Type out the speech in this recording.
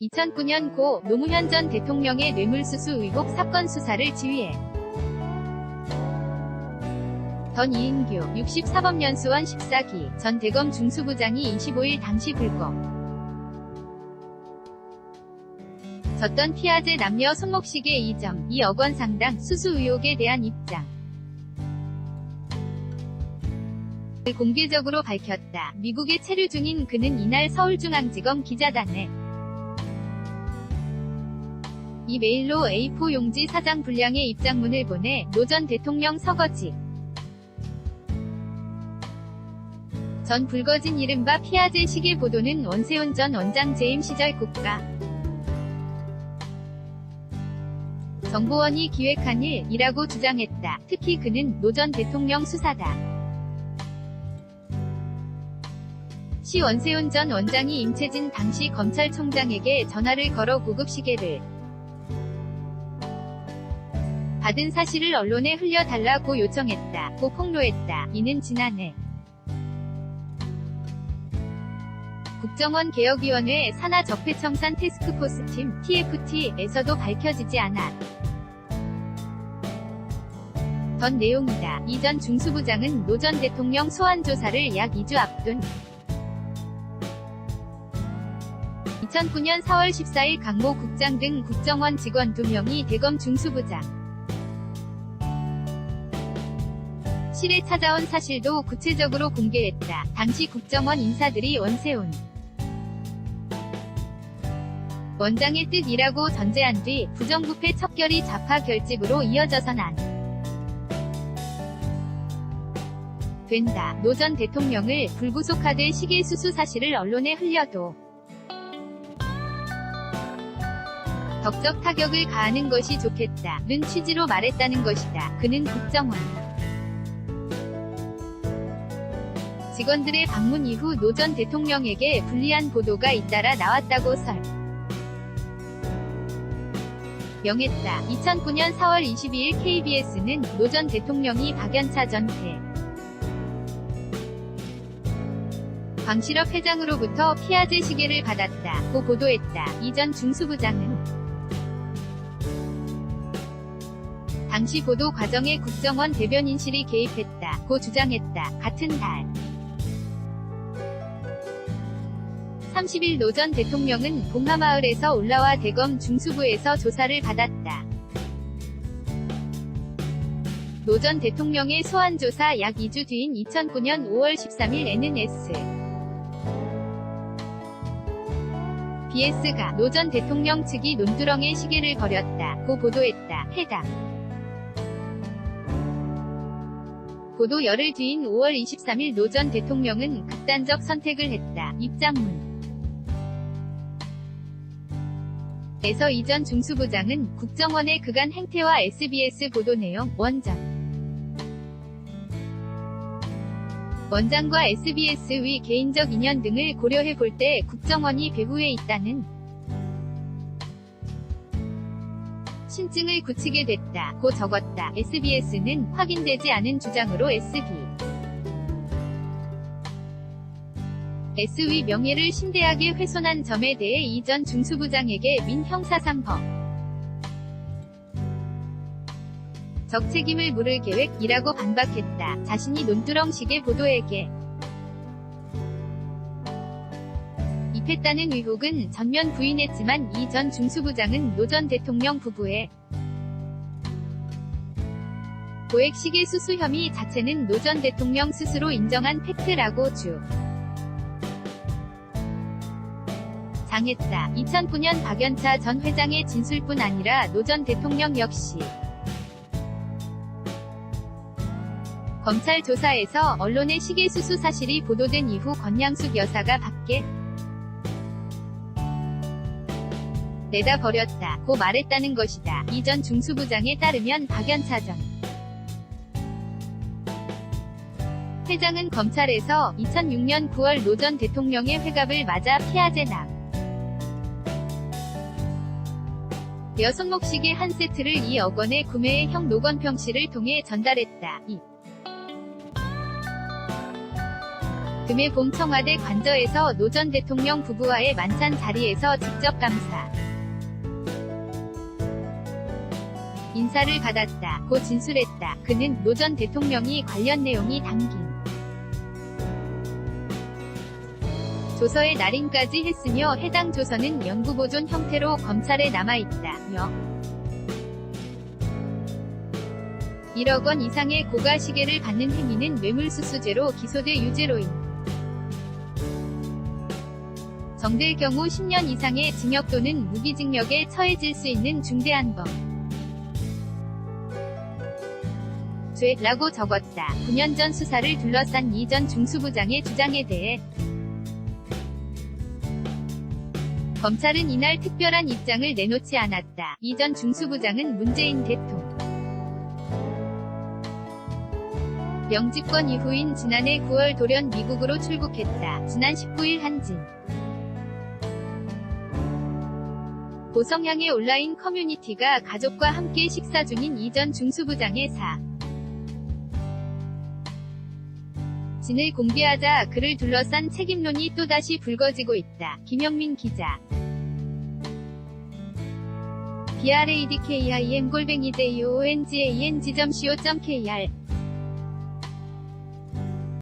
2009년 고 노무현 전 대통령의 뇌물수수 의혹 사건 수사를 지휘해 던 이인규 64법연수원 14기 전 대검 중수부장이 25일 당시 불법 졌던 피아제 남녀 손목시계 2.2억 원 상당 수수 의혹에 대한 입장 을 공개적으로 밝혔다. 미국에 체류 중인 그는 이날 서울중앙지검 기자단에 이 메일로 A4 용지 사장 분량의 입장문을 보내 노 전 대통령 서거지 전 불거진 이른바 피아제 시계 보도는 원세훈 전 원장 재임 시절 국가 정보원이 기획한 일이라고 주장했다. 특히 그는 노 전 대통령 수사다. 시 원세훈 전 원장이 임채진 당시 검찰총장에게 전화를 걸어 고급 시계를 받은 사실을 언론에 흘려달라고 요청했다고 폭로했다. 이는 지난해 국정원 개혁위원회 산하적폐청산 태스크포스팀 TFT에서도 밝혀지지 않았던 내용이다. 이 전 중수부장은 노 전 대통령 소환 조사를 약 2주 앞둔 2009년 4월 14일 강모 국장 등 국정원 직원 2명이 대검 중수부장 실에 찾아온 사실도 구체적으로 공개했다. 당시 국정원 인사들이 원세훈 원장의 뜻이라고 전제한 뒤 부정부패 척결이 좌파 결집으로 이어져선 안 된다. 노 전 대통령을 불구속하되 시계 수수 사실을 언론에 흘려도 덕적 타격을 가하는 것이 좋겠다는 취지로 말했다는 것이다. 그는 국정원 직원들의 방문 이후 노 전 대통령에게 불리한 보도가 잇따라 나왔다고 설명했다. 2009년 4월 22일 KBS는 노 전 대통령이 박연차 전 광실업 회장으로부터 피아제 시계를 받았다고 보도했다. 이 전 중수부장은 당시 보도 과정에 국정원 대변인실이 개입했다고 주장했다. 같은 달 30일 노 전 대통령은 봉하마을에서 올라와 대검 중수부에서 조사를 받았다. 노 전 대통령의 소환조사 약 2주 뒤인 2009년 5월 13일에는 SBS가 노 전 대통령 측이 논두렁에 시계를 버렸다고 보도했다. 해당 보도 열흘 뒤인 5월 23일 노 전 대통령은 극단적 선택을 했다. 입장문 에서 이 전 중수부장은 국정원의 그간 행태와 SBS 보도 내용, 원장과 SBS의 개인적 인연 등을 고려해 볼 때 국정원이 배후에 있다는 신증을 굳히게 됐다고 적었다. SBS는 확인되지 않은 주장으로 SBS의 명예를 심대하게 훼손한 점에 대해 이 전 중수부장에게 민 형사상법 적 책임을 물을 계획이라고 반박했다. 자신이 논두렁 시계 보도에게 입했다는 의혹은 전면 부인했지만 이 전 중수부장은 노 전 대통령 부부의 고액 시계 수수 혐의 자체는 노 전 대통령 스스로 인정한 팩트라고 주장했다. 2009년 박연차 전 회장의 진술뿐 아니라 노 전 대통령 역시 검찰 조사에서 언론의 시계 수수 사실이 보도된 이후 권양숙 여사가 밖에 내다 버렸다고 말했다는 것이다. 이 전 중수부장에 따르면 박연차 전 회장은 검찰에서 2006년 9월 노 전 대통령의 회갑을 맞아 피아제 여 손목시계 한 세트를 2억 원에 구매해 형 노건평 씨를 통해 전달했다. 금해 봄 청와대 관저에서 노 전 대통령 부부와의 만찬 자리에서 직접 감사 인사를 받았다. 고 진술했다. 그는 노 전 대통령이 관련 내용이 담긴 조서에 날인까지 했으며 해당 조서는 영구보존 형태로 검찰에 남아있다. 1억 원 이상의 고가시계를 받는 행위는 뇌물수수죄로 기소돼 유죄로인 정될 경우 10년 이상의 징역 또는 무기징역에 처해질 수 있는 중대한 죄라고 적었다. 9년 전 수사를 둘러싼 이 전 중수부장의 주장에 대해 검찰은 이날 특별한 입장을 내놓지 않았다. 이 전 중수부장은 문재인 영집권 이후인 지난해 9월 돌연 미국으로 출국했다. 지난 19일 한진 고성향의 온라인 커뮤니티가 가족과 함께 식사 중인 이 전 중수부장의 진을 공개하자 그를 둘러싼 책임론이 또다시 불거지고 있다. 김영민 기자 bradkimjongang.co.kr